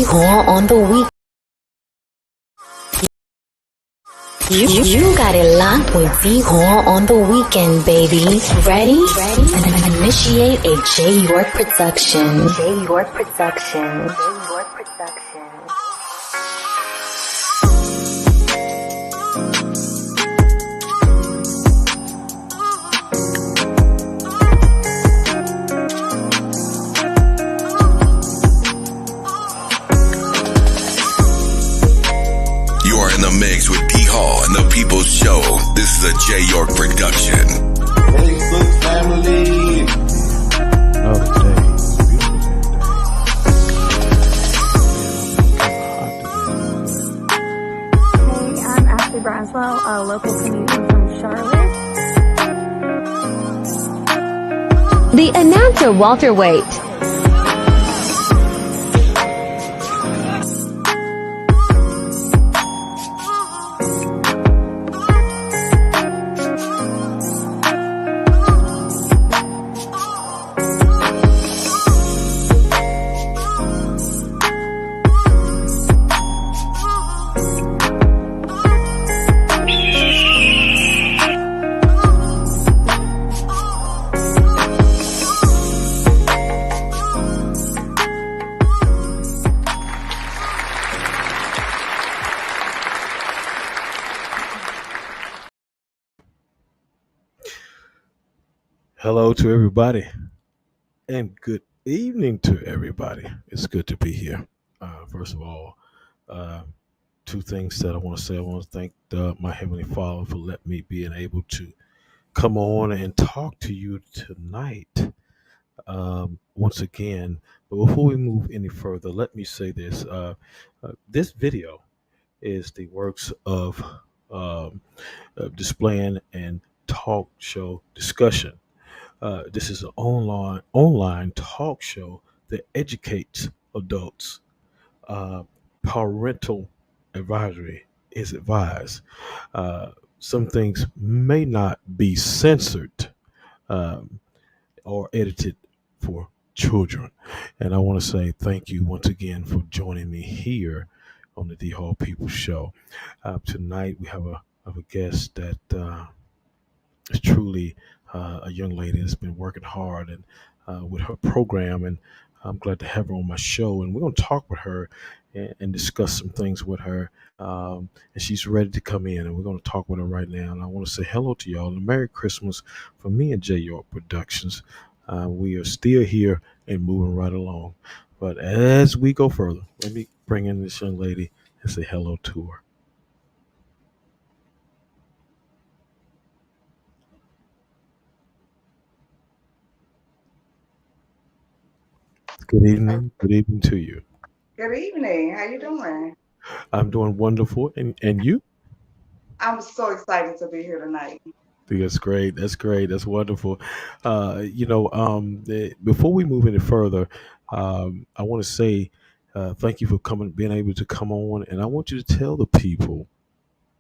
D.HALL on the week. You got it locked with D.HALL on the weekend, baby. Ready? Initiate a J York production. J York production. J York production. In the mix with D.HALL and the People's Show. This is a J York production. Facebook family. Hey, I'm Ashley Braswell, a local comedian from Charlotte. The announcer Walter Waite. Hello to everybody, and good evening to everybody. It's good to be here. First of all, two things that I want to say. I want to thank my Heavenly Father for letting me being able to come on and talk to you tonight once again. But before we move any further, let me say this. This video is the works of displaying and talk show discussion. This is an online talk show that educates adults. Uh, Parental advisory is advised. Some things may not be censored um, or edited for children. And I want to say thank you once again for joining me here on the D.HALL People Show. Tonight we have a guest that is truly a young lady that's been working hard and with her program, and I'm glad to have her on my show. And we're going to talk with her and discuss some things with her. And she's ready to come in, and we're going to talk with her right now. And I want to say hello to y'all and Merry Christmas from me and J York Productions. We are still here and moving right along. But as we go further, let me bring in this young lady and say hello to her. Good evening. Good evening to you. Good evening. How you doing? I'm doing wonderful. And you? I'm so excited to be here tonight. That's great. That's great. That's wonderful. Before we move any further, I want to say thank you for coming, being able to come on, and I want you to tell the people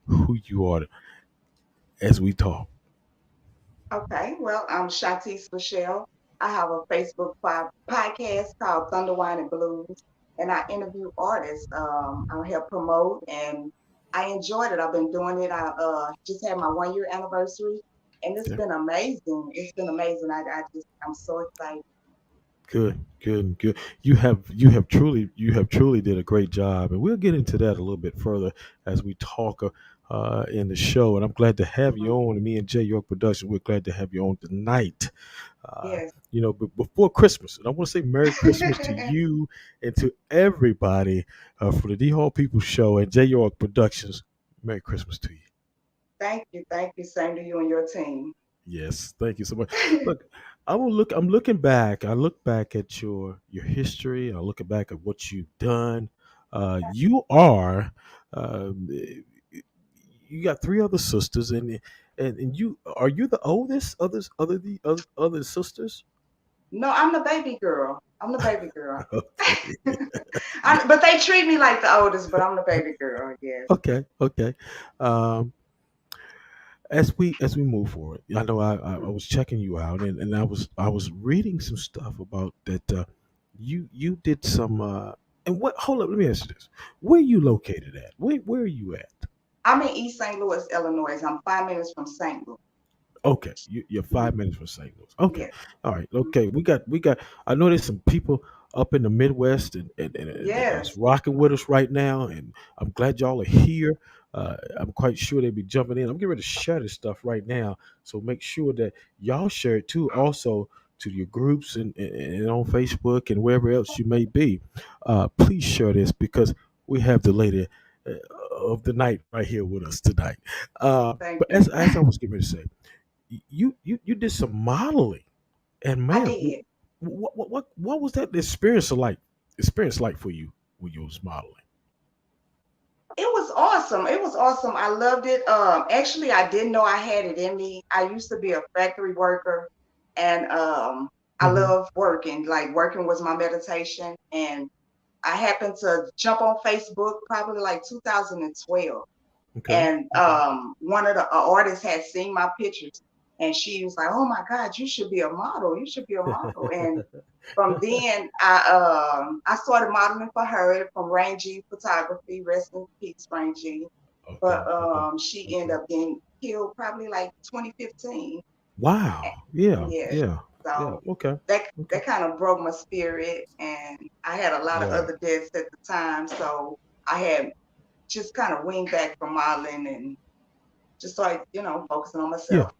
who you are as we talk. Okay. Well, I'm Shontice Lashell. I have a Facebook podcast called Thunda and Blues, and I interview artists. I help promote, and I enjoyed it. I've been doing it. I just had my 1 year anniversary, and it's Yeah. been amazing. It's been amazing. I'm so excited. Good. You have truly did a great job, and we'll get into that a little bit further as we talk in the show. And I'm glad to have you Mhm. on. And me and J York Production, we're glad to have you on tonight. Yes. Before Christmas, and I want to say Merry Christmas to you and to everybody for the D.HALL People Show and J York Productions. Merry Christmas to you. Thank you. Thank you. Same to you and your team. Yes, thank you so much. Look, I'm looking back. I look back at your history. I look back at what you've done. You are, um, you got three other sisters, and you the oldest? Other sisters? No, I'm the baby girl. I'm the baby girl. Okay, But they treat me like the oldest, but I'm the baby girl. Yes. okay. Um, as we move forward, I know I was checking you out, and I was reading some stuff about that. You did some. And what? Hold up. Let me ask you this: where you located at? Where are you at? I'm in East St. Louis, Illinois. I'm 5 minutes from St. Louis. Okay, you're Mhm. 5 minutes from St. Louis. Okay, Yes. all right. Okay, we got. I know there's some people up in the Midwest and that's Yes. rocking with us right now, and I'm glad y'all are here. I'm quite sure they'll be jumping in. I'm getting ready to share this stuff right now, so make sure that y'all share it too. Also to your groups and on Facebook and wherever else you may be. Please share this because we have the lady uh, of the night right here with us tonight. Thank But you. as I was getting ready to say you did some modeling, and I man, did. what was that experience like for you when you was modeling? It was awesome. It was awesome. I loved it. Actually, I didn't know I had it in me. I used to be a factory worker, and I Hmm. love working. Like working was my meditation, and I happened to jump on Facebook probably like 2012, Okay, and okay. one of the artists had seen my pictures, and she was like, "Oh my God, you should be a model. You should be a model." And from then, I started modeling for her from Rangy Photography, rest in peace, Rangy. Okay, But okay, she okay. ended up getting killed probably like 2015. Wow. Yeah, Yeah, yeah, yeah. so Okay, that okay. that kind of broke my spirit, and I had a lot of Right. other deaths at the time, so I had just kind of winged back from modeling and just started, focusing on Yeah. myself.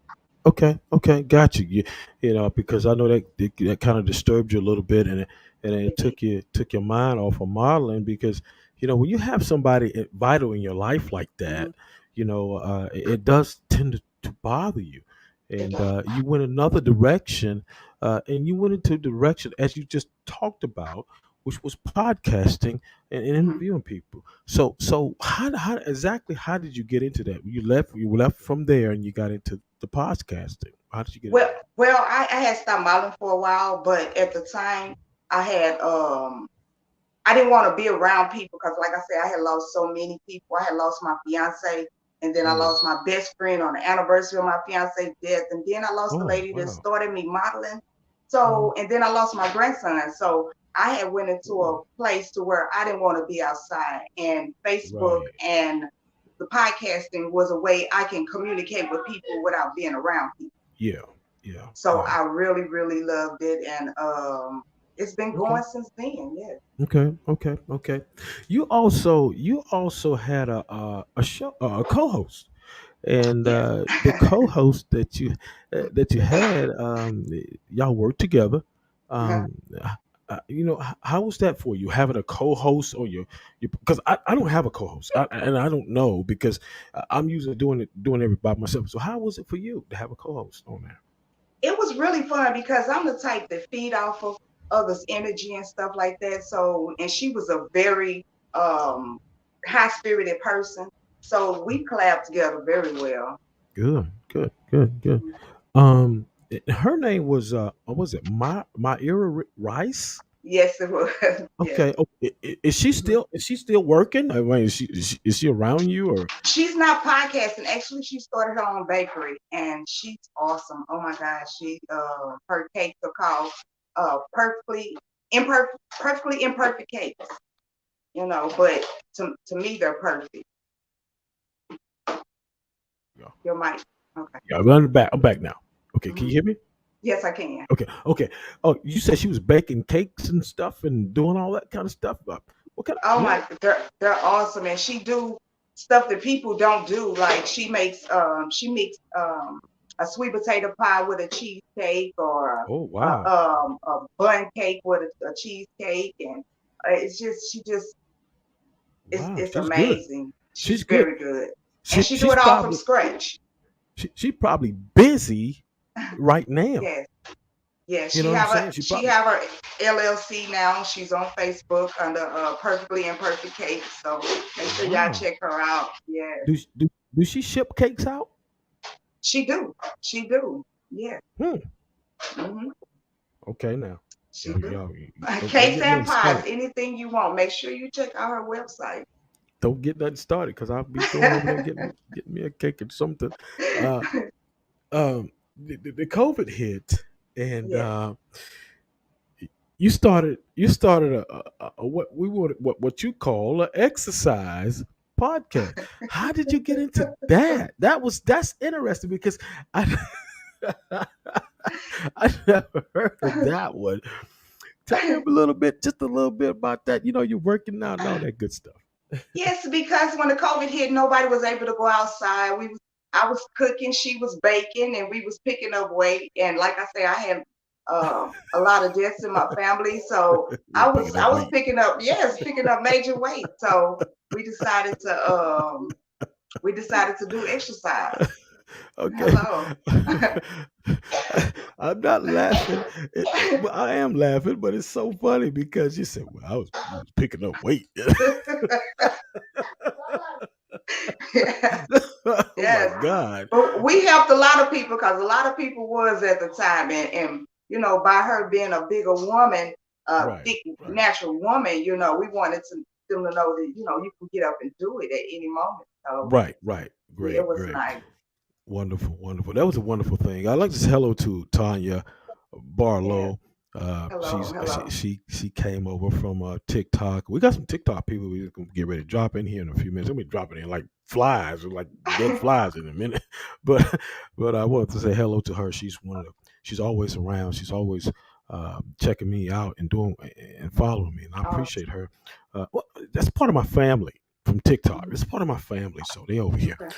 Okay, okay, got you. Because I know that kind of disturbed you a little bit, and it It did. took your mind off of modeling because when you have somebody vital in your life like Hmm. that, it does tend to bother you, It and does. you went another direction, and you went into a direction as you just talked about, which was podcasting and Hmm. interviewing people. So how did you get into that? You left from there and you got into the podcasting. How did you get into Well, that? well, I had stopped modeling for a while, but at the time, I had I didn't want to be around people because, like I said, I had lost so many people. I had lost my fiance, and then I Mm. lost my best friend on the anniversary of my fiance's death, and then I lost the Oh lady that wow. started me modeling. Hmm. So, and then I lost my grandson. So I had went into Ooh, a place to where I didn't want to be outside, and Facebook right. and the podcasting was a way I can communicate with people without being around people. Yeah. Yeah. So Yeah. I really, really loved it, and it's been Okay. going since then. Yeah. Okay. Okay. Okay. You also had a show a co-host. And Yes. the co-host that you had, y'all worked together. Um, how was that for you having a co-host on your because I don't have a co-host and I don't know because I'm usually doing everything by myself. So how was it for you to have a co-host on there? It was really fun because I'm the type that feed off of others' energy and stuff like that. So, and she was a very um, high spirited person. So we collabed together very well. Good, good, good, good. Mhm. Her name was it Myra Rice? Yes, it was. Yes. Okay. Oh, Mhm. is she still working? I mean, is she around you or? She's not podcasting. Actually, she started her own bakery, and she's awesome. Oh my gosh, her cakes are called perfectly imperfect cakes. But to me, they're perfect. Yeah. Your mic. Okay. Yeah, I'm back now. Okay, can Hmm. you hear me? Yes, I can. Okay, okay. Oh, you said she was baking cakes and stuff and doing all that kind of stuff. What kind of Oh man? my, they're awesome, and she do stuff that people don't do. Like she makes a sweet potato pie with a cheesecake, or Oh a, wow, a bun cake with a cheesecake, and it's just she just wow, it's she's good. amazing. She's She's good. very good, and She she do she's it all from probably scratch. she probably busy right now. Yes. Yeah, You know she what I'm have a saying? She she probably have her LLC now. She's on Facebook under Perfectly Imperfect Cake. So make sure y'all wow. check her out. Yeah, Do she ship cakes out? she do. She do. Yeah. Hmm. Hmm. Okay, now. She Y'all, do. y'all, don't Cakes get and nothing pies, started. anything you want. Make sure you check out her website. Don't get nothing started because I'll be going over there and getting me a cake or something. Uh, the COVID hit, and Yes. you started a what we would what you call an exercise podcast. How did you get into that? That's interesting because I I never heard of that one. Tell me a little bit, just a little bit about that. You're working out and all that good stuff. Yes, because when the COVID hit, nobody was able to go outside. I was cooking, she was baking, and we was picking up weight. And like I say, I had a lot of deaths in my family, so You were picking I up was weight. picking up major weight. So we decided to do exercise. Okay. Hello. I'm not laughing. Well, I am laughing, but it's so funny because you said, "Well, you was picking up weight." Oh my Yes. God! But we helped a lot of people because a lot of people was at the time, and by her being a bigger woman, Right, thick right, natural woman, we wanted them to know that you can get up and do it at any moment. So right, right. yeah, it Great, was great. nice. Wonderful, wonderful. That was a wonderful thing. I'd like to say hello to Tanya Yeah. Barlow. Hello, hello. She came over from TikTok. We got some TikTok people we're gonna get ready to drop in here in a few minutes. We'll be dropping in like flies, or like dead flies in a minute. But I wanted to say hello to her. She's always around. She's always checking me out and doing and following me, and I Oh, appreciate her. Well, that's part of my family from TikTok. mhm. It's part of my family, so they over here. Okay.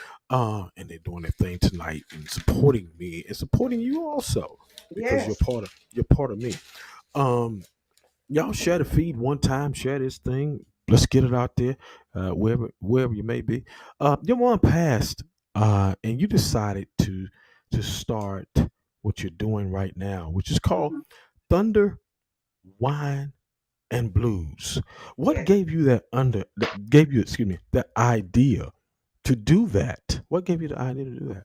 And they're doing their thing tonight and supporting me and supporting you also because Yes. you're part of me. Um, y'all share the feed one time, share this thing. Let's get it out there, wherever you may be. Your mom passed, and you decided to start what you're doing right now, which is called Hmm. Thunder, Wine, and Blues. What Yes. gave you that gave you, excuse me, that idea to do that? What gave you the idea to do that?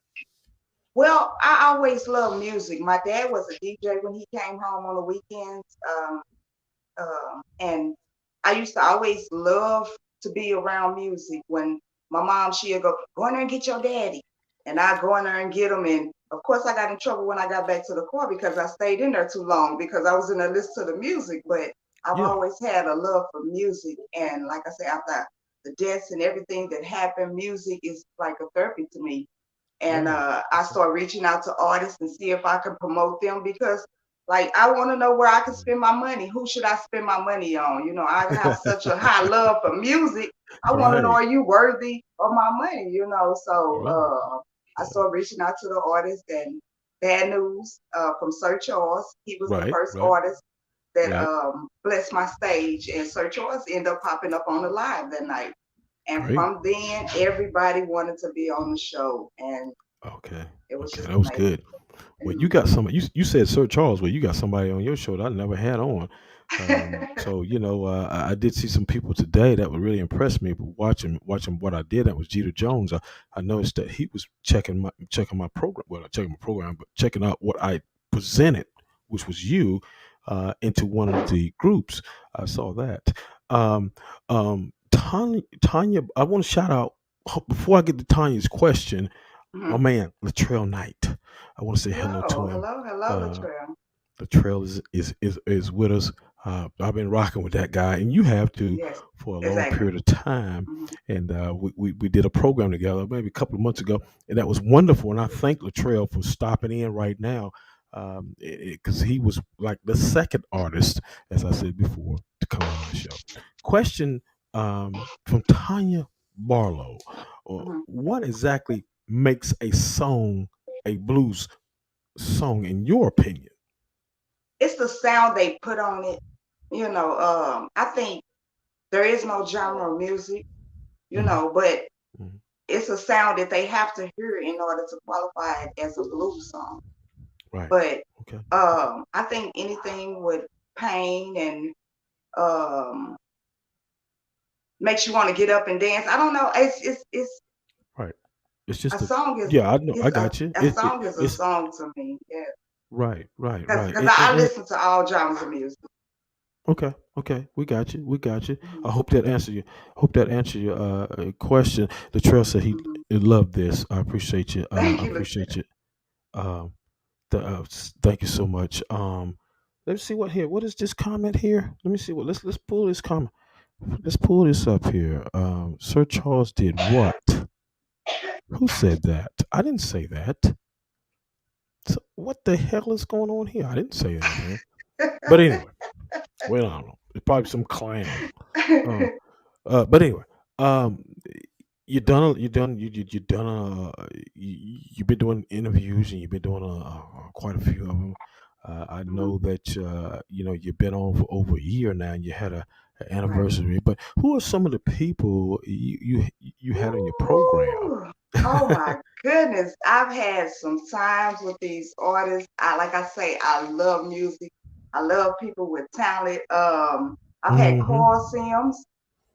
Well, I always loved music. My dad was a DJ when he came home on the weekends. And I used to always love to be around music. When my mom, she'd go in there and get your daddy. And I go in there and get him. And of course, I got in trouble when I got back to the car because I stayed in there too long because I was in there listening to the music. But I've Yeah. always had a love for music. And like I said, after the deaths and everything that happened, music is like a therapy to me. And Oh, I okay. start reaching out to artists and see if I can promote them because like I want to know where I can spend my money. Who should I spend my money on? I have such a high love for music. I want to know, Right. are you worthy of my money? So Right. I Yeah. started reaching out to the artists and Bad News from Sir Charles. He was the Right. first Right. artist that Right. blessed my stage, and Sir Charles ended up popping up on the live that night. And Great. from then, everybody wanted to be on the show, and Okay. it was Okay. just That was amazing. good. Well, you got somebody. You said Sir Charles. Well, you got somebody on your show that I never had on. So I did see some people today that would really impress me. But watching what I did, that was Jeter Jones. I noticed that he was checking my program. Well, not checking my program, but checking out what I presented, which was you, into one of the groups. I saw that. Um, Tanya, I want to shout out before I get to Tanya's question. My Mhm. man, Latrell Knight. I want to say hello to Hello, him. hello, hello, Uh, Latrell. Latrell is with us. I've been rocking with that guy, and you have too Yes, for a long exactly. period of time. Mhm. And we did a program together maybe a couple of months ago, and that was wonderful. And I thank Latrell for stopping in right now, because he was like the second artist, as I said before, to come on my show. Question from Tanya Barlow: Mhm. what exactly makes a song a blues song, in your opinion? It's the sound they put on it. I think there is no genre of music, Hmm. but Hmm. it's a sound that they have to hear in order to qualify it as a blues song. Right. But Okay. I think anything with pain and um, makes you want to get up and dance. I don't know. It's Right. It's a just a song is yeah. I know. I it's got you. a song is a It's song to me. Yeah, right. Right. Right. because I listen to all genres of music. Okay. Okay. We got you. We got you. I Hmm. hope that answer you. Hope that answer your question. The trail said Hmm. he loved this. I appreciate you. Thank I you, Latrell. appreciate you. Thank you so much. Let me see what here. What is this comment here? Let me see what. Let's pull this comment. Let's pull this up here. Sir Charles did what? Who said that? I didn't say that. So what the hell is going on here? I didn't say anything. But anyway, well, I don't know. It's probably some clown. Uh, but anyway, um, you've been doing interviews and you've been doing quite a few of them. I Mhm. know that you've been on for over a year now, and you had an Right. anniversary. But who are some of the people you had on your program? Ooh, oh my goodness. I've had some times with these artists. Like I say, I love music. I love people with talent. I've had Hmm. Carl Sims.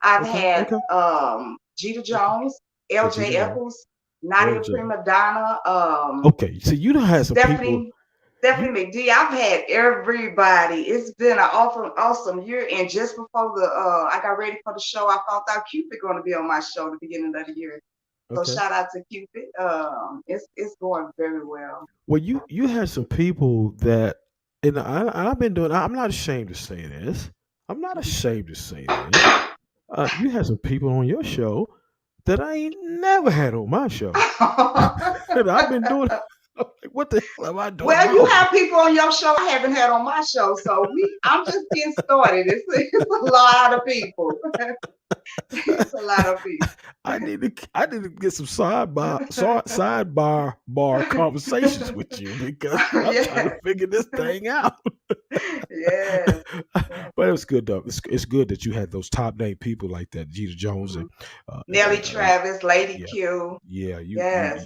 I've Okay, had okay, Jeter okay. Jones, Yeah, LJ Jeter Jones, Eccles, Nadia LJ. Prima Donna, Okay, so you done had some people. Stephanie You Stephanie McD. I've had everybody. It's been an awesome year. And just before I got ready for the show, I found out Cupid going to be on my show at the beginning of the year. So okay? shout out to Cupid. It's going very well. Well, you had some people that, and I've been doing. I'm not ashamed to say this. I'm not ashamed to say this. You had some people on your show that I ain't never had on my show. And I've been doing. I'm like, what the hell am I doing Well, you wrong? have people on your show I haven't had on my show, so I'm just getting started. It's a lot of people. It's a lot of people. I need to get some sidebar bar conversations with you because I'm trying to Yeah, figure this thing out. yes, yes. But it was good though. It's good that you had those top name people like that, Jeter Jones Mhm. and uh, Nelly uh, Travis, Lady yeah, Q, yeah, yes.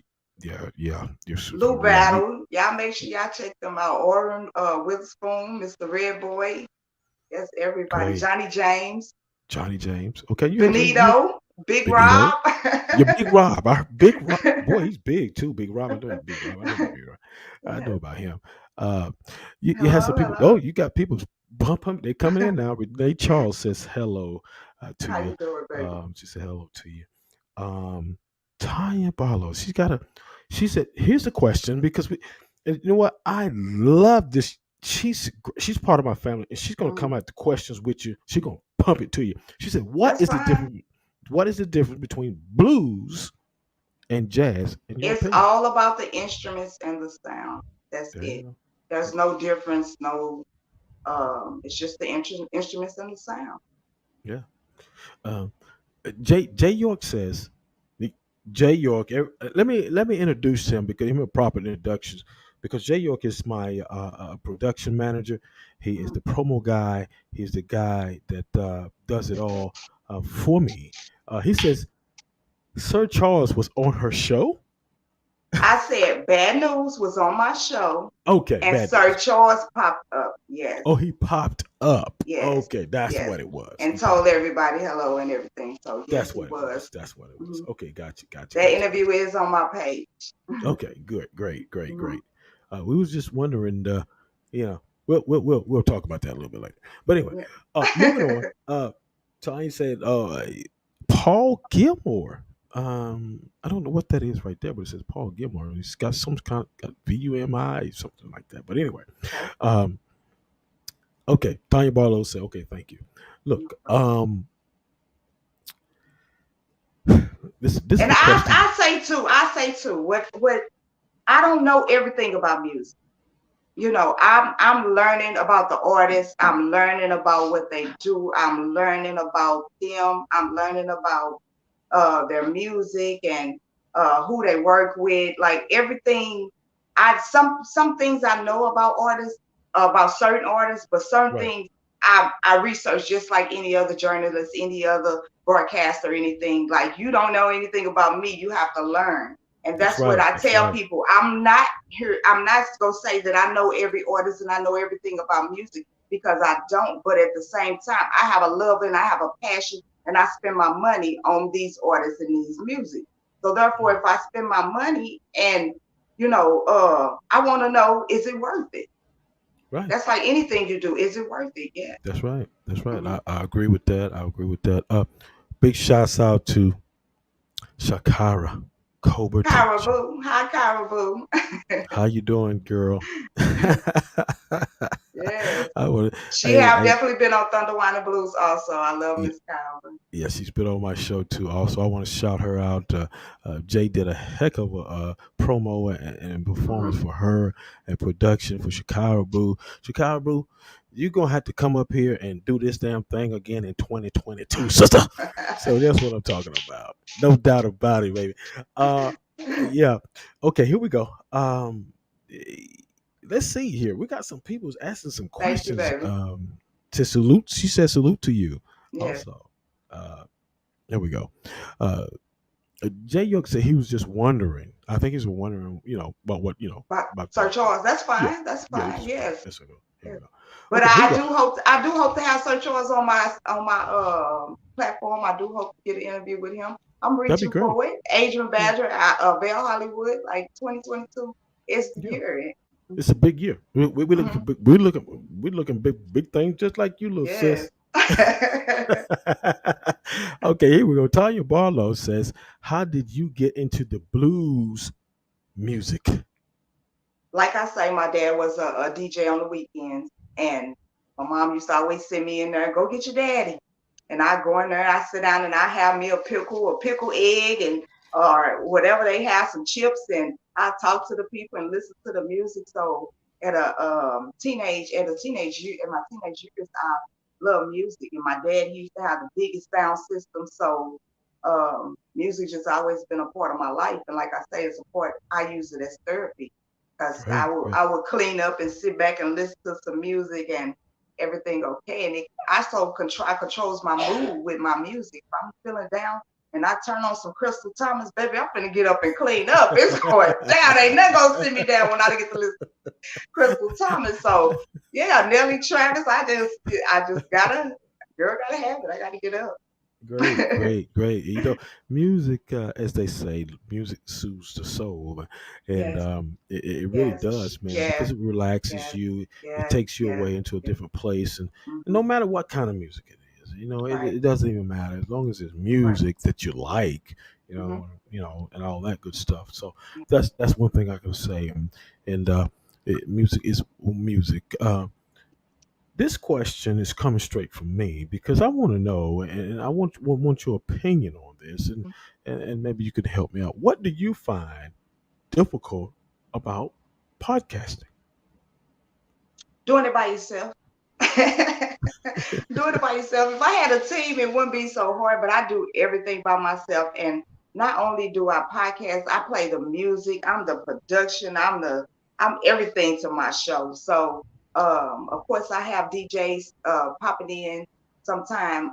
yeah. You're Lou for real. You Battle. Y'all make sure y'all check them out. Orrin Witherspoon, Mr. Red Boy. Yes, everybody. great, Johnny James, Johnny James. Okay, you had some you Benito, Big Benito. Rob. Your Big Rob, Big Rob, boy, he's big too. Big Rob, I know Big Rob. I know about Big Rob. I know Yes. about him. Uh, you had some Hello, people. Oh, hello. you got people bumping. They coming in now. Renee Charles says hello to How you. you doing, baby? She said hello to you. Um, Tanya Barlow. She's got a. She said, "Here's the question because and you know what? I love this. She's part of my family, and she's gonna Mm, come at the questions with you. She's gonna pump it to you. She said, "What that's is the fine. difference? What is the difference between blues and jazz, in your It's opinion?" all about the instruments and the sound. That's There you it. go. There's no difference. No. It's just the instruments and the sound. Yeah. Um, Jay York says, Jay York. Let me introduce him because him a proper introductions because Jay York is my production manager. He is Mhm. the promo guy. He's the guy that does it all for me. He says Sir Charles was on her show. I said Bad News was on my show, Okay, and bad Sir news. Charles popped up. Yes, Oh, he popped up. yes, Okay, that's yes, what it was. and He told popped up. everybody hello and everything. So yes, That's he what it was. was. That's what it was. Mhm. Okay, gotcha, gotcha, That gotcha, interview gotcha. is on my page. Okay, good, great, great, Mhm. great. We was just wondering, you know, we'll talk about that a little bit later. But anyway, Yeah. moving on. Tanya said, Paul Gilmore. I don't know what that is right there, but it says Paul Gilmore. He's got some kind of VUMI, something like that. But anyway, Okay. um, okay. Tanya Barlow said, okay, thank you. Look, this is And a question. I say too, what I don't know everything about music. I'm learning about the artists. I'm learning about what they do. I'm learning about them. I'm learning about their music and who they work with. Like everything, some things I know about artists, about certain artists, but certain Right. things I research just like any other journalist, any other broadcaster, anything. Like you don't know anything about me, you have to learn. And That's that's what right. I That's tell right. people. I'm not gonna say that I know every artist and I know everything about music because I don't. But at the same time, I have a love and I have a passion and I spend my money on these artists and these music. So therefore, Mm, if I spend my money and I want to know, is it worth it? right. That's like anything you do. Is it worth it? Yeah. That's right. That's right. Hmm. I agree with that. I agree with that. Big shouts out to Shakara. Cobra teacher. Caribou. Hi, Caribou. How you doing, girl? Yes. I would. She Hey, have definitely been on Thunder Wine and Blues also. I love hey, Miss Calvin. yeah, she's been on my show too. Also, I want to shout her out. Jay did a heck of a promo and performance Hmm. for her and production for Chicago Boo. Chicago Boo, you're gonna have to come up here and do this damn thing again in 2022, sister. So that's what I'm talking about. No doubt about it, baby. Uh, yeah. Okay, here we go. Eh, let's see here. We got some people asking some Thank you, questions. baby. To salute, she said salute to you. Yes. Also, uh, there we go. Uh, Jay Yoke said he was just wondering. I think he's wondering, about what But about Sir Charles, that's yeah, fine. That's yeah. fine. Yes. Let's go. Here we Yes. go. But Okay, here we I go. do hope to have Sir Charles on my platform. I do hope to get an interview with him. I'm That'd be reaching great. for it. Adrian Yeah, Badger, Bell Hollywood, like 2022 is the yeah. year. It's a big year. We looking for Hmm. we looking big things just like you, little Yes. sis. Okay, here we go. Tanya Barlow says, "How did you get into the blues music?" Like I say, my dad was a DJ on the weekends, and my mom used to always send me in there, go get your daddy. And I go in there, I sit down, and I have me a pickle egg, and or whatever they have, some chips, and I talk to the people and listen to the music. So in my teenage years, I love music, and my dad he used to have the biggest sound system, so music just always been a part of my life. And like I say, it's a part I use it as therapy because Great, great. I would clean up and sit back and listen to some music and everything okay. And it also controls my mood with my music. If I'm feeling down and I turn on some Crystal Thomas, baby, I'm gonna get up and clean up. It's going down. Ain't nothing gonna sit me down when I get to listen to Crystal Thomas. So yeah, Nelly Travis, I just gotta girl gotta have it. I gotta get up. Great, great, great. Music, as they say, music soothes the soul, and Yes, it really yes, does, man, because yes, it relaxes yes, you. It yes, takes you yes, away into a yes. different place, and Hmm. no matter what kind of music it is, Right, it doesn't even matter as long as it's right. music that you like, Hmm. and all that good stuff. So that's one thing I can say, and music is music. This question is coming straight from me because I want to know, and I want your opinion on this, and maybe you could help me out. What do you find difficult about podcasting? Doing it by yourself. Doing it by yourself. If I had a team, it wouldn't be so hard, but I do everything by myself. And not only do I podcast, I play the music, I'm the production, I'm everything to my show. So of course I have DJs popping in sometime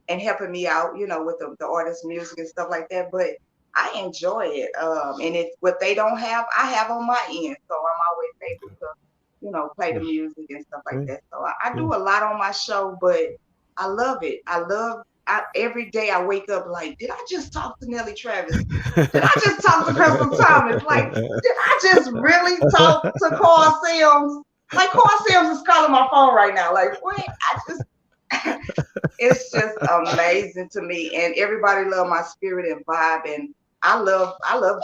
and helping me out, with the artist music and stuff like that. But I enjoy it. And if what they don't have, I have on my end. So I'm always able to play the Yeah, music and stuff like great, that. So I yeah. do a lot on my show, but I love it. Every day I wake up like, did I just talk to Nelly Travis? Did I just talk to Crystal Thomas? Like, did I just really talk to Carl Sims? Like, Carl Sims is calling my phone right now. Like, what? It's just amazing to me. And everybody love my spirit and vibe. And I love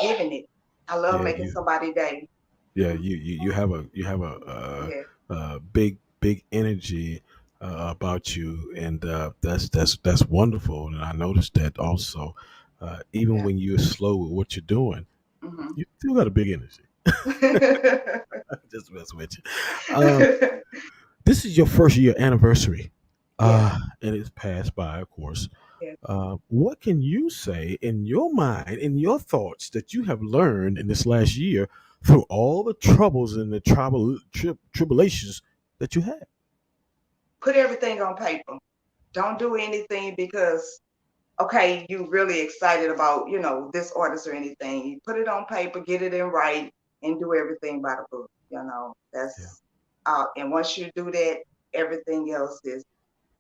giving it. I love Yeah, making somebody day. yeah, Mhm. you have Yeah. big energy about you, and that's wonderful. And I noticed that also, even Yeah. when you're slow with what you're doing, Hmm. you still got a big energy. Just mess with you. Uh, this is your first year anniversary, Yes, and it's passed by, of course. yes. What can you say in your mind, in your thoughts that you have learned in this last year through all the troubles and the tribulations that you had? Put everything on paper. Don't do anything because okay, you really excited about, this artist or anything. You put it on paper, get it in right, and do everything by the book. Yeah, That's and once you do that, everything else is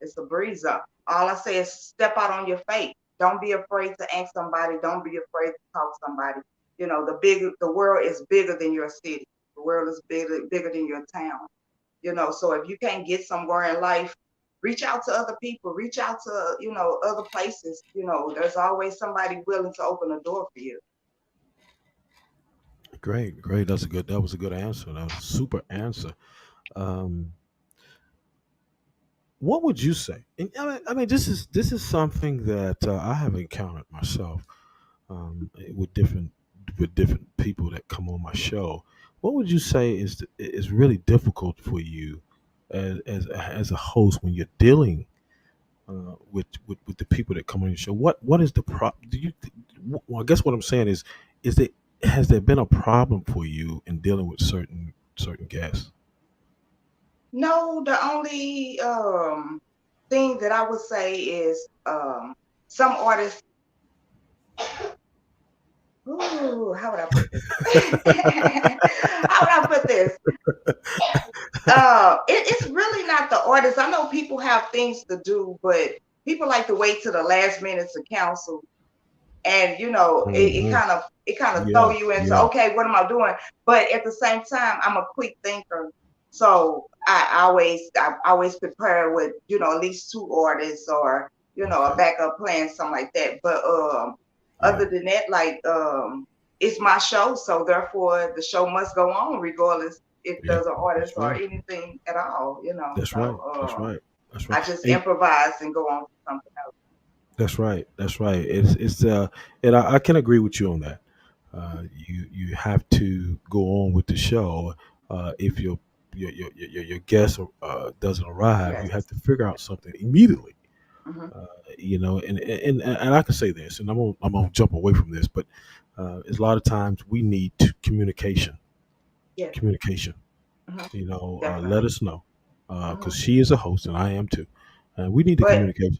it's a breeze up. All I say is step out on your faith. Don't be afraid to ask somebody. Don't be afraid to talk to somebody. The world is bigger than your city. The world is bigger than your town. So if you can't get somewhere in life, reach out to other people, reach out to other places. There's always somebody willing to open a door for you. Great, great. That was a good answer. That was a super answer. Um, what would you say? And this is something that I have encountered myself with different people that come on my show. What would you say is really difficult for you as a host when you're dealing with the people that come on your show? What is the pro? Do you? Well, I guess what I'm saying is that has there been a problem for you in dealing with certain guests? No, the only thing that I would say is some artists. Ooh, how would I put this? How would I put this? It's really not the artist. I know people have things to do, but people like to wait to the last minute to counsel, and Hmm. it kind of throw Yeah, you into, yeah, okay, what am I doing? But at the same time, I'm a quick thinker, so I always prepare with at least two artists, or a okay, backup plan, something like that. But yeah, other than that, like it's my show, so therefore the show must go on regardless if yeah. there's an artist That's or right. anything at all. That's right. So That's right. That's right. I just And improvise and go on to something else. that's right. That's right. It's and I can agree with you on that. You have to go on with the show. If your guest doesn't arrive, you have Yes. to figure out something immediately. Hmm. Uh, and I can say this, and I'm gonna jump away from this, but it's a lot of times we need communication. Yes. Communication. Hmm. Let Definitely. us know Hmm. because she is a host and I am too. We need the But communication.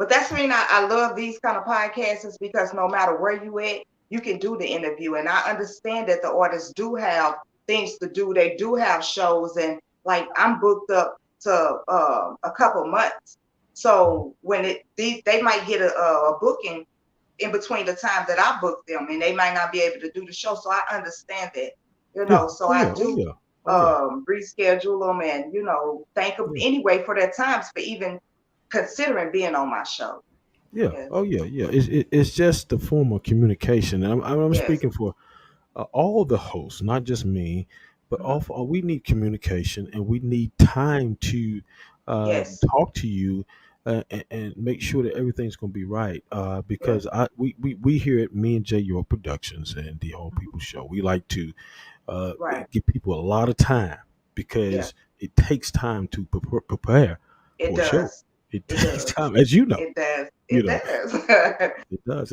that's the reason I love these kind of podcasts, is because no matter where you at, you can do the interview. And I understand that the artists do have things to do. They do have shows, and like I'm booked up to a couple months. So when they might get a booking in between the time that I book them, and they might not be able to do the show. So I understand that, Yeah. so Oh I yeah. Oh do yeah. Oh yeah. reschedule them, and thank them Yeah. anyway for their times for even considering being on my show. Yeah. Yes, Oh yeah. Yeah. It's just the form of communication, and I'm yes, speaking for all the hosts, not just me, but hmm, also we need communication and we need time to yes, talk to you and make sure that everything's going to be right. yes, Because we here at me and J York Productions and the Whole hmm, People Show, we like to uh, right, give people a lot of time yeah, because it takes time to prepare it for a show. does, It it takes does, time, as you know. it does, You it know, does. it does,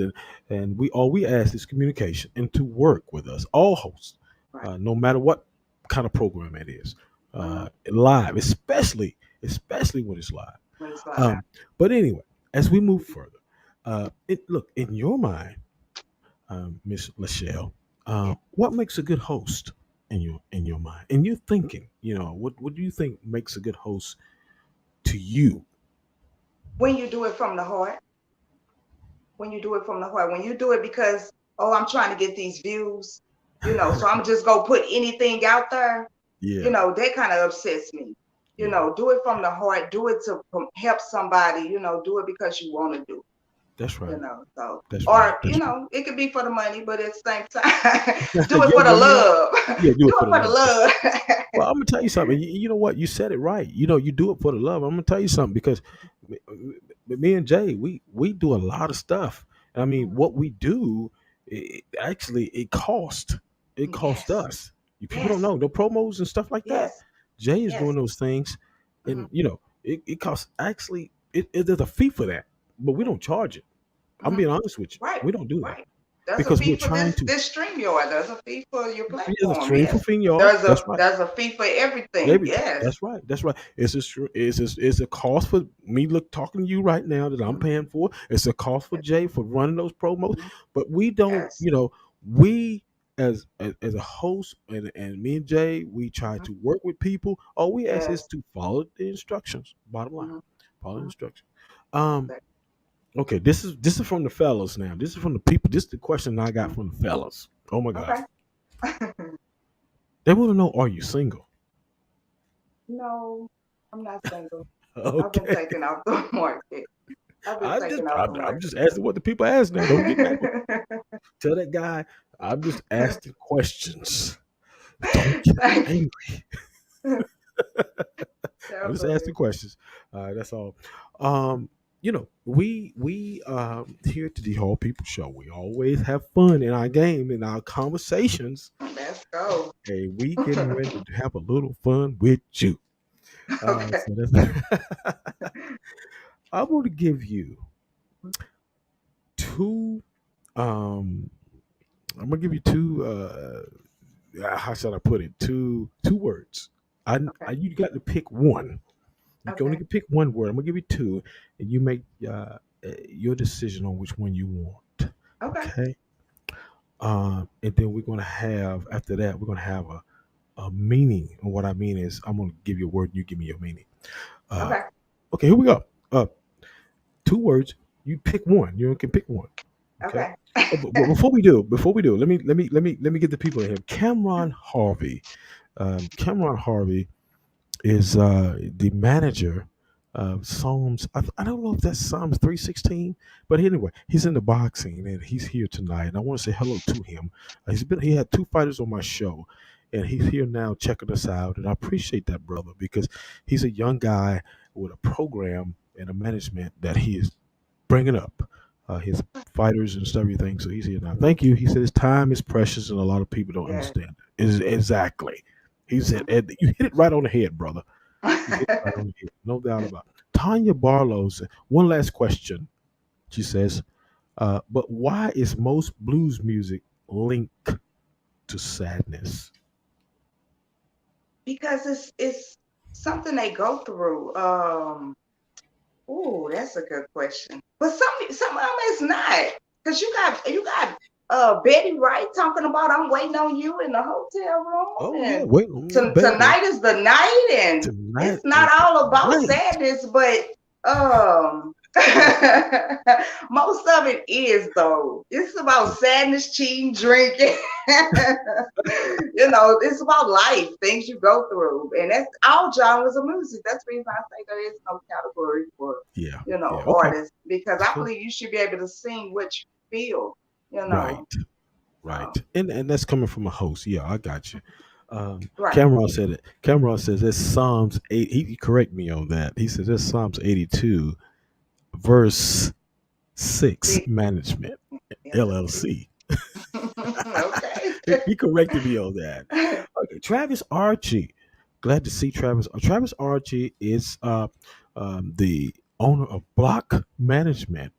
and we all we ask is communication and to work with us, all hosts, Right, no matter what kind of program it is, hmm, live, especially when it's live. when it's live. Um, but anyway, as we move further, look in your mind, Miss Lachelle, Yeah. what makes a good host in your mind, in your thinking? What do you think makes a good host to you? When you do it from the heart, when you do it from the heart, when you do it because, oh, I'm trying to get these views, so I'm just gonna put anything out there, Yeah, that kind of upsets me. yeah, Do it from the heart, do it to help somebody, do it because you want to do that's it, right. so, That's right. or, That's right. it could be for the money, but at the same time, do it Yeah, for the well, love. yeah, do Do it for it the for the love. love. Well, I'm gonna tell you something. You know what? You said it right. You do it for the love. I'm gonna tell you something because me and Jay, we do a lot of stuff. I mean, what we do, actually, it cost. It cost Yes, us. You people don't yes, know the promos and stuff like that. yes, Jay is yes. doing those things, Hmm. and it costs. Actually, there's a fee for that, but we Yeah. don't charge it. I'm Hmm. being honest with you. Right, We don't do that right. There's a because we're fee for trying to. this stream yard. There's a fee for your There's a platform. stream for Yes. Fin, y'all. There's That's a right. there's a fee for everything. Everything. Yes. That's right. That's right. It's a cost for me talking to you right now that I'm Mhm. paying for. It's a cost for Yes. Jay for running those promos. Mhm. But we don't, Yes. we as a host and me and Jay, we try Mhm. to work with people. All we ask is Yes. to follow the instructions. Bottom line. Mhm. Follow the Mhm. instructions. Um, Exactly. okay, this is from the fellas now. This is from the people. This is the question I got Mhm. from the fellas. Oh my gosh. Okay. They want to know, are you single? No, I'm not single. I've been Okay. taken off the market. I've been I just taken off I'm, the I'm market. just asking what the people ask now. Don't get mad. Tell that guy I'm just asking questions. Don't get Thank you. angry. I'm just asking Definitely. questions. That's all. Um, we here at the D.HALL People Show, we always have fun in our game, in our conversations. Let's go. Hey, we getting ready to have a little fun with you. Okay. So that's I want to give you two. Um, I'm gonna give you two. How should I put it? Two words. Okay. You got to pick one. You can only Okay. pick one word. I'm gonna give you two, and you make your decision on which one you want. Okay. Okay. And then we're gonna have after that we're gonna have a meaning. And what I mean is I'm gonna give you a word, and you give me your meaning. Uh, Okay. okay, here we go. Two words. You pick one. You can pick one. Okay. Okay. But before we do, let me get the people in here. Cameron Harvey. Cameron Harvey is the manager of Psalms. I don't know if that's Psalms 316, but anyway, he's in the boxing and he's here tonight. And I want to say hello to him. He had two fighters on my show, and he's here now checking us out. And I appreciate that, brother, because he's a young guy with a program and a management that he is bringing up. His fighters and stuff, everything. So he's here now. Thank you. He says time is precious, and a lot of people don't Yeah. understand it. Exactly. He said, and you hit it right on the head, brother. You hit it right on the head. No doubt about it. Tanya Barlow said, one last question. She says, but why is most blues music linked to sadness? Because it's something they go through. Oh, that's a good question. But some of them is not. Because you got Betty Wright talking about I'm waiting on you in the hotel room, Oh, yeah. and Wait, baby. tonight is the night, and Tonight it's not is all about night. sadness, but um most of it is though. It's about sadness, cheating, drinking. It's about life, things you go through, and that's all genres of music. That's the reason I say there is no category for Yeah. Yeah. Okay. artists, because That's I cool. believe you should be able to sing what you feel. You Right. know, Right. um, And that's coming from a host. Yeah, I got you. right? Cameron said it. Cameron says it's Psalms 8. He correct me on that. He says it's Psalms 82, verse 6, See, management, yeah, see. LLC. Okay. He corrected me on that. Okay, Travis Archie. Glad to see Travis. Travis Archie is the owner of Block Management.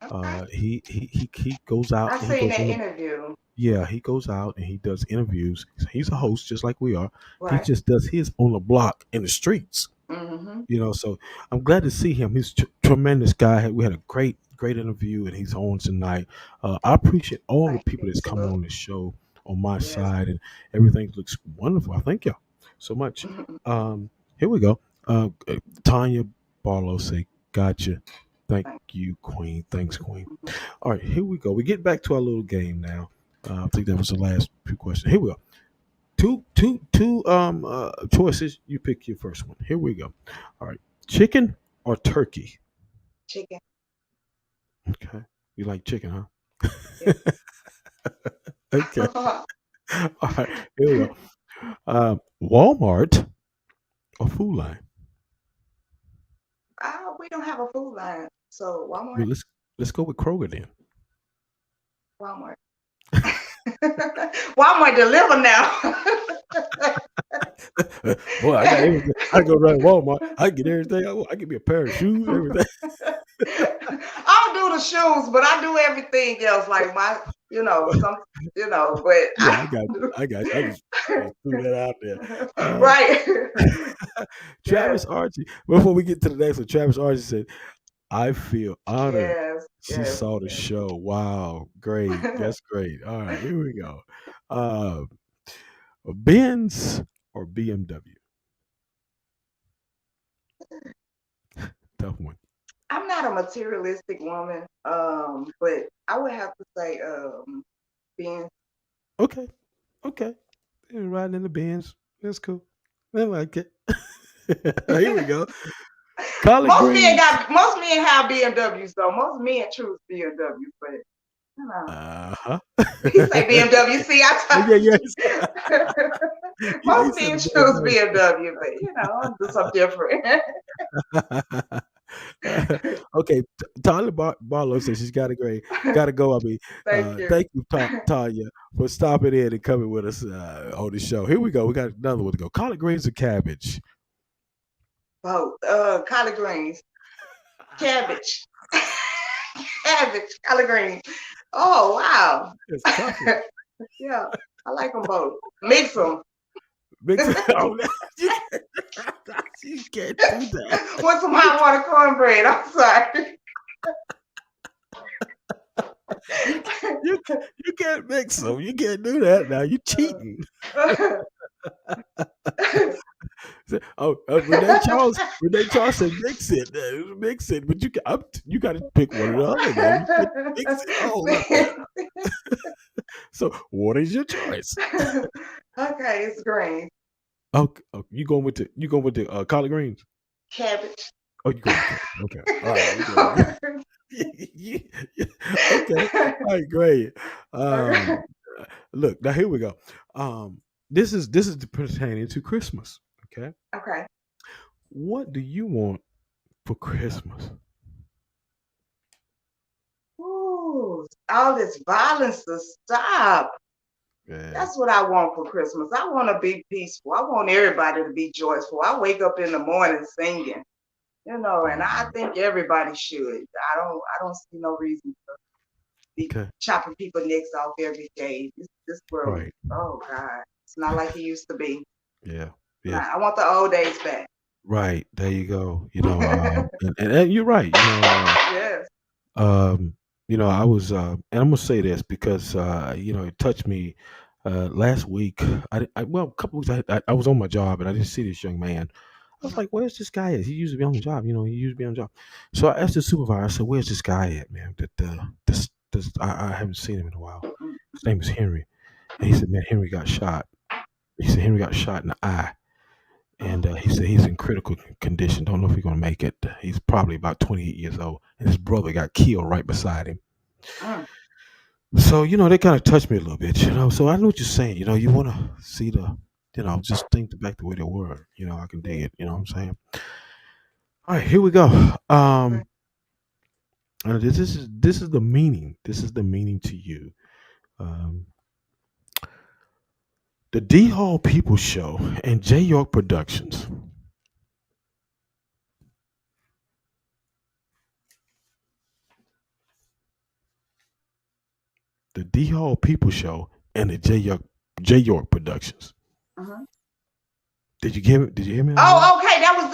Okay. He goes out I and he seen goes that on the interview. yeah, he goes out and he does interviews. He's a host just like we are. He Right. just does his on the block in the streets. Mm-hmm. So I'm glad to see him. He's a tremendous guy. We had a great interview, and he's on tonight. I appreciate all the Thank people you. that's coming Salute. on the show on my Yes. side, and everything looks wonderful. I thank y'all so much. Here we go. Tanya Barlow say, "Gotcha." Thank Thank you, Queen. Thanks, Queen. you. All right, here we go. We get back to our little game now. I think that was the last few questions. Here we go. Two choices. You pick your first one. Here we go. All right. Chicken or turkey? Chicken. Okay. You like chicken, huh? Yes. Okay. All right. Here we go. Walmart or Food Line? We don't have a food line, so Walmart. Well, let's go with Kroger then. Walmart. Walmart deliver now. Boy, I got everything. I go right to Walmart. I get everything I want. I get me a pair of shoes, everything. I don't do the shoes, but I do everything else. Like but Yeah, I got you. I just threw that out there. right. Yes, Travis Archie. Before we get to the next one, Travis Archie said, "I feel honored. yes, She yes, saw the show. Wow, great. yes. That's great. All right, here we go. Uh, Benz or BMW? Tough one. I'm not a materialistic woman, but I would have to say being Okay, okay. Riding in the Benz. That's cool. I like it. Here we go. Collard greens. most men have BMWs though. Most men choose BMWs, but You know. Uh-huh. He say BMW. See, I Yeah, told yes. you. He Most said men a choose BMW. BMW, but I'm do something different. Okay, Tyler Barlow says she's gotta go. I mean, Thank you. thank you, Tanya, for stopping in and coming with us on the show. Here we go. We got another one to go. Collard greens or cabbage? Both. Collard greens, cabbage, cabbage, collard greens. Oh wow. It's a tough one. Yeah, I like them both. Mix them. Mix it. Oh, no, you, you can't do that. Want some hot water cornbread? I'm sorry. You can't mix them. You can't do that now. You cheating. Renee Charles said mix it, but you got to pick one or the other. Now you can't mix it. Oh, look. So what is your choice? Okay, it's green. Okay, you going with the collard greens? Cabbage. Oh, you going with cabbage? Okay, all right. Okay, all right, great. Look, now here we go. This is pertaining to Christmas. Okay, Okay. what do you want for Christmas? Ooh, all this violence to stop. Yeah. That's what I want for Christmas. I want to be peaceful. I want everybody to be joyful. I wake up in the morning singing, and I think everybody should. I don't see no reason to be chopping people necks off every day. This world, Right. oh God, it's not like it used to be. Yeah. Nah, I want the old days back. Right. There you go. And you're right. Yes. I was, and I'm gonna say this because it touched me. Last week, a couple weeks, I was on my job and I didn't see this young man. I was like, "Where's this guy at? He used to be on the job, he used to be on the job." So I asked the supervisor. I said, "Where's this guy at, man? I haven't seen him in a while. His name is Henry." And he said, "Man, Henry got shot." He said Henry got shot in the eye, and he said he's in critical condition. Don't know if he's gonna make it. He's probably about 28 years old, and his brother got killed right beside him. So, they kind of touched me a little bit, So I know what you're saying. You want to see just think back the way they were. I can dig it. You know what I'm saying? All right, here we go. This is the meaning. This is the meaning to you. The D.HALL People Show and J. York Productions. The D.HALL People Show and the J. York Productions. Did you hear me? Oh, okay. That was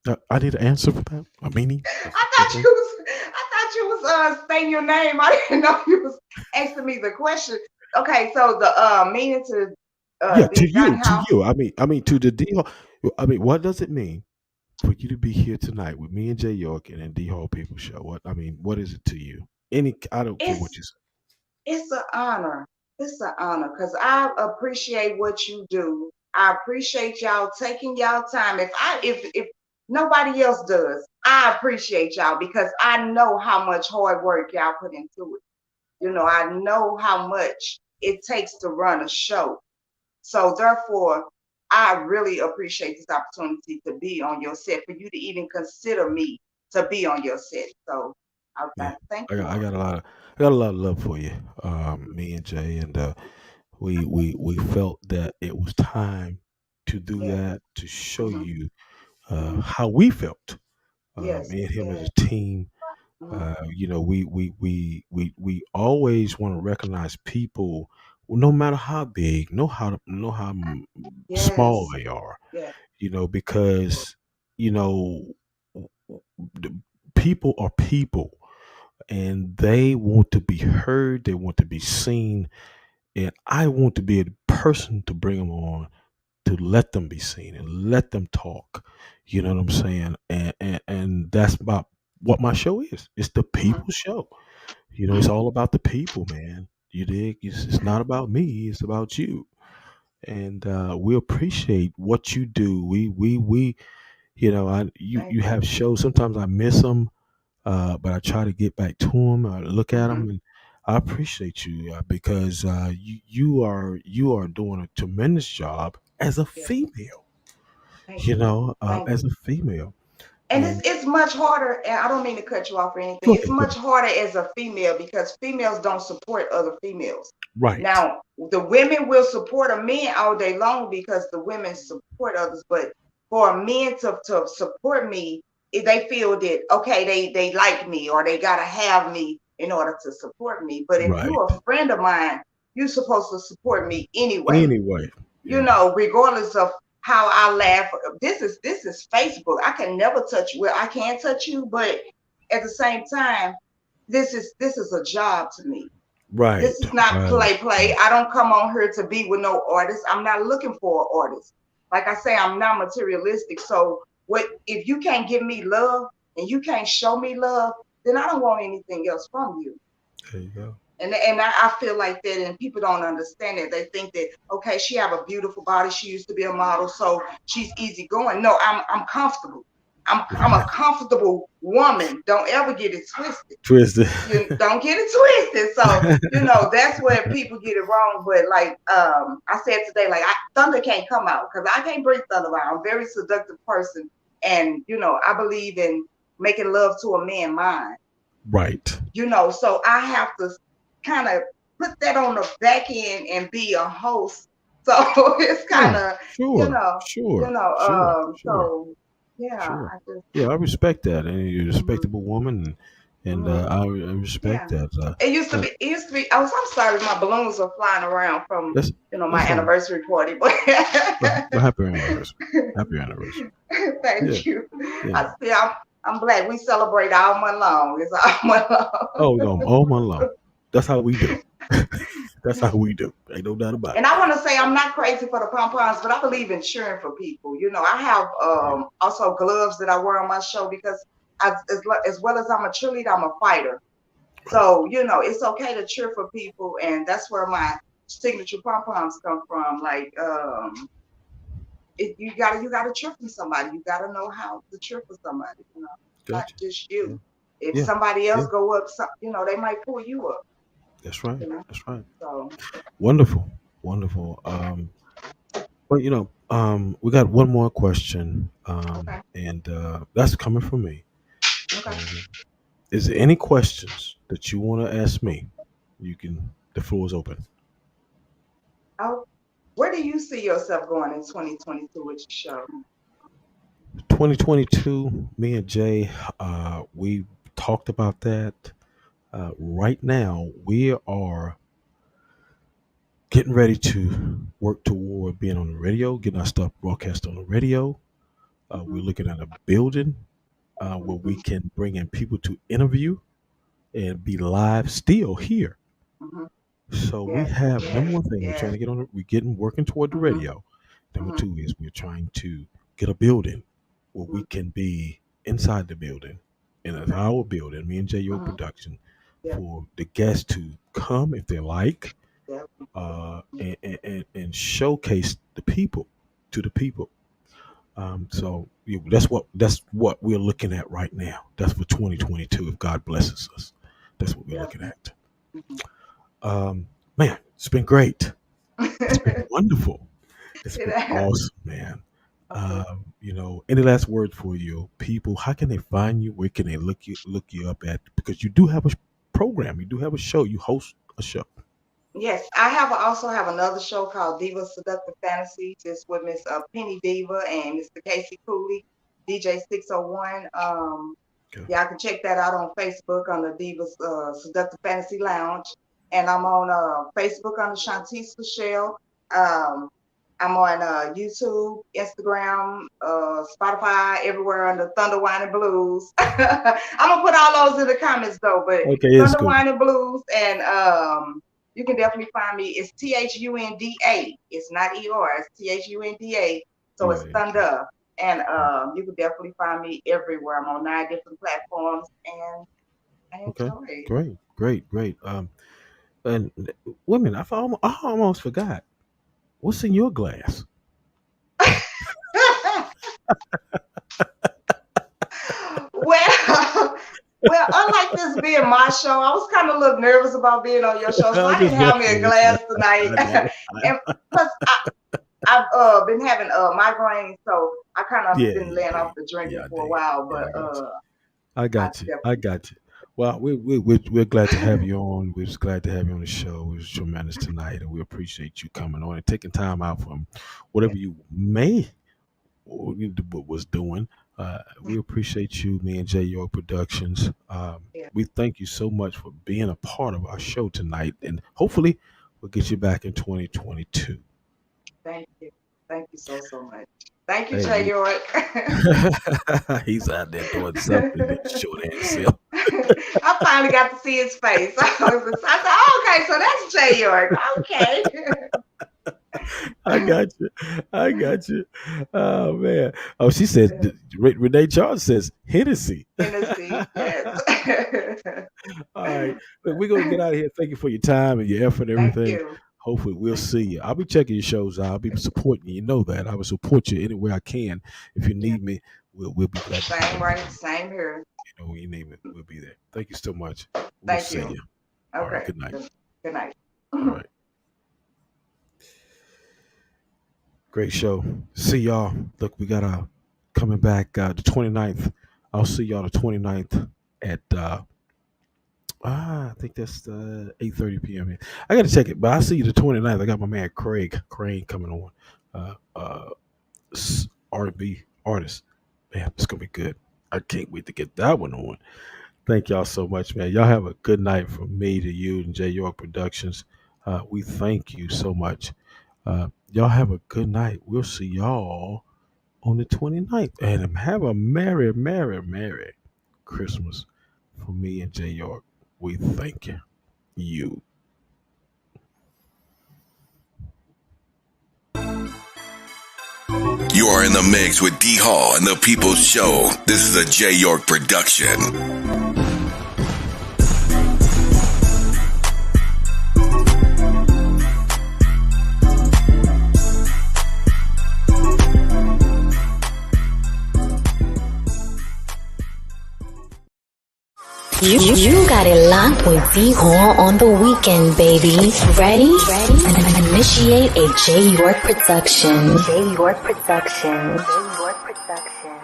the. I need an answer for that. A meaning. I thought you was saying your name. I didn't know you was asking me the question. Okay, so the meaning to to you. I mean to the D.HALL. I mean, what does it mean for you to be here tonight with me and J. York and the D.HALL People Show? What is it to you? I don't care what you say. It's an honor. It's an honor because I appreciate what you do. I appreciate y'all taking y'all time. If nobody else does, I appreciate y'all because I know how much hard work y'all put into it. I know how much it takes to run a show. So therefore, I really appreciate this opportunity to be on your set, for you to even consider me to be on your set. So thank you. I got a lot of love for you, me and Jay, and we felt that it was time to do that, to show you how we felt. Me and him as a team. We always want to recognize people, no matter how big, know how small they are. Because the people are people, and they want to be heard. They want to be seen, and I want to be a person to bring them on, to let them be seen and let them talk. You know what I'm saying? And that's about what my show is. It's the people show. It's all about the people, man. You dig? It's not about me. It's about you. And we appreciate what you do. You have shows. Sometimes I miss them. but I try to get back to them, look at Hmm. them, and I appreciate you because you are doing a tremendous job as a Yeah. female. Thank you. Thank As you. a female, And and it's much harder, and I don't mean to cut you off or anything. go It's ahead, go much ahead. harder as a female because females don't support other females. Right, Now, the women will support a man all day long because the women support others, but for a man to support me, if they feel that okay, they like me or they gotta have me in order to support me. But if right. you're a friend of mine, you're supposed to support me anyway, Anyway, you yeah, know, regardless of how I laugh. This is Facebook. I can never touch you. Well, I can touch you, but at the same time, this is a job to me. right, This is not right, play. right, I don't come on here to be with no artist. I'm not looking for an artist. Like I say, I'm not materialistic. So what if you can't give me love and you can't show me love, then I don't want anything else from you. there you go. And I feel like that, and people don't understand it. They think that okay, she have a beautiful body. She used to be a model, so she's easy going. No, I'm comfortable. I'm a comfortable woman. Don't ever get it twisted. Twisted. You don't get it twisted. So that's where people get it wrong. But like I said today, like Thunder can't come out because I can't bring Thunder out. I'm a very seductive person, and I believe in making love to a man mind. Right. So I have to kind of put that on the back end and be a host. So it's kind Sure, of, sure, sure, sure, sure, so yeah, sure. I just, Yeah, I respect that, and you're a mhm, respectable woman, and mhm, I respect yeah. that. It used to Uh, be, it used to be, I'm sorry, my balloons are flying around from, that's my that's fine. anniversary party, but Well, happy anniversary. Happy anniversary. Yeah, thank you. yeah. I see, I'm black. We celebrate all month long. It's all month long. Oh, no, all month long. That's how we do. That's how we do. Ain't no doubt about And I want to say I'm not crazy for the pom poms, but I believe in cheering for people. I have it. also gloves that I wear on my show because as well as I'm a cheerleader, I'm a fighter. Right. So it's okay to cheer for people, and that's where my signature pom poms come from. Like you gotta cheer for somebody. You gotta know how to cheer for somebody. Not Gotcha. just Yeah. you. If Yeah. somebody Yeah. else go up, they might pull you up. That's right. You know. That's right. So Wonderful. Wonderful. But we got one more question, okay, and that's coming from me. okay. Um, is there any questions that you want to ask me? You can. The floor is open. Oh, where do you see yourself going in 2022 with your show? 2022. Me and Jay, we talked about that. Right now, we are getting ready to work toward being on the radio, getting our stuff broadcast on the radio. We're Hmm. looking at a building where we Hmm. can bring in people to interview and be live still here. Hmm. So we Yes, have number yes, one thing we're trying yes. to get on. We're getting working toward the Hmm. radio. Number Hmm. two is we're trying to get a building where Hmm. we can be inside the building, and it's our building, me and Jay York Hmm. Production, Yes, for the guests to come if they like, yes. and showcase the people to the people. That's what we're looking at right now. That's for 2022. If God blesses us, that's what we're Yes. looking at. Mhm. Man, it's been great. It's been wonderful. It's It been has. awesome, man. Okay. Any last word for you people? How can they find you? Where can they look you up at? Because you do have a program. You do have a show. You host a show. Yes, also have another show called Diva Seductive Fantasies. It's with Miss Penny Diva and Mr. Casey Cooley, DJ 601. Okay. Yeah, I can check that out on Facebook on the Divas Seductive Fantasy Lounge. And I'm on Facebook on the Shontice Lashell. Um, I'm on YouTube, Instagram, Spotify, everywhere under Thunder Wine and Blues. I'm gonna put all those in the comments though, but Okay, it's Thunder cool. Wine and Blues, and you can definitely find me. It's Thunda. It's not ER. It's Thunda. So it's Yeah. Thunder, and you can definitely find me everywhere. I'm on 9 different platforms, and I Okay. enjoy it. Great. Great. Great. And women, I almost forgot. What's in your glass? Well, Well, unlike this being my show, I was kind of a little nervous about being on your show, so I'm I didn't just have me a messing with glass you. tonight. I know. And plus, I've been having migraines, so I kind of Yeah, been you laying off did. the drinking Yeah, I for a did. while. Yeah, But I got you. I I got you. I definitely, got you. Well, we're glad to have you on. We're just glad to have you on the show. It was tremendous tonight, and we appreciate you coming on and taking time out from yeah, whatever you may or was doing. We appreciate you, me and J York Productions. yeah. We thank you so much for being a part of our show tonight, and hopefully, we'll get you back in 2022. Thank you so much. Thank you, Hey, Jay you. York. He's out there doing something, that short ass self. I finally got to see his face. I said, oh, okay, so that's Jay York. Okay. I got you. I got you. Oh man. Oh, she said Renee Charles says Hennessy. Tennessee, yes. All right. Look, we're gonna get out of here. Thank you for your time and your effort and Thank everything. you. Hopefully we'll Thank see you. I'll be checking your shows out. I'll be supporting you. You know that. I will support you any way I can. If you you. need me, we'll be glad to Same right, same here. you know when you need me, we'll be there. Thank you so much. We'll Thank see you. you. All right, Okay. good night. Good night. All right. Great show. See y'all. Look, we got coming back the 29th. I'll see y'all the 29th at I think that's 8:30 p.m. I gotta check it, but I'll see you the 29th. I got my man Craig Crane coming on. R&B artist. Man, it's gonna be good. I can't wait to get that one on. Thank y'all so much, man. Y'all have a good night from me to you and J York Productions. We thank you so much. Y'all have a good night. We'll see y'all on the 29th. And have a merry, merry, merry Christmas from me and J York. We thank you. You. You are in the mix with D.HALL and the People's Show. This is a J York production. You got it locked with D.HALL on the weekend, baby. Ready? Initiate a J York production. J York production. J York production.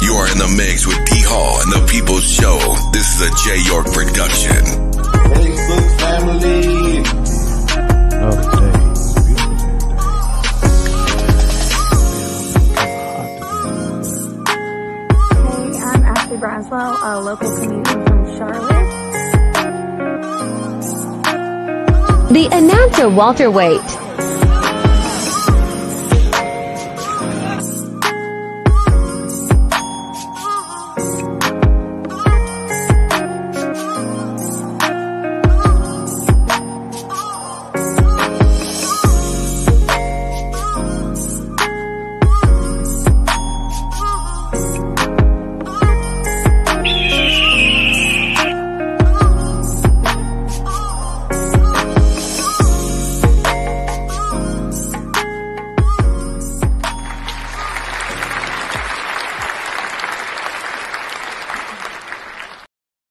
You are in the mix with D.HALL and the People's Show. This is a J York production. Facebook family. Another day. Hey, I'm Ashley Braswell, a local comedian from Charlotte. The announcer Walter Waite.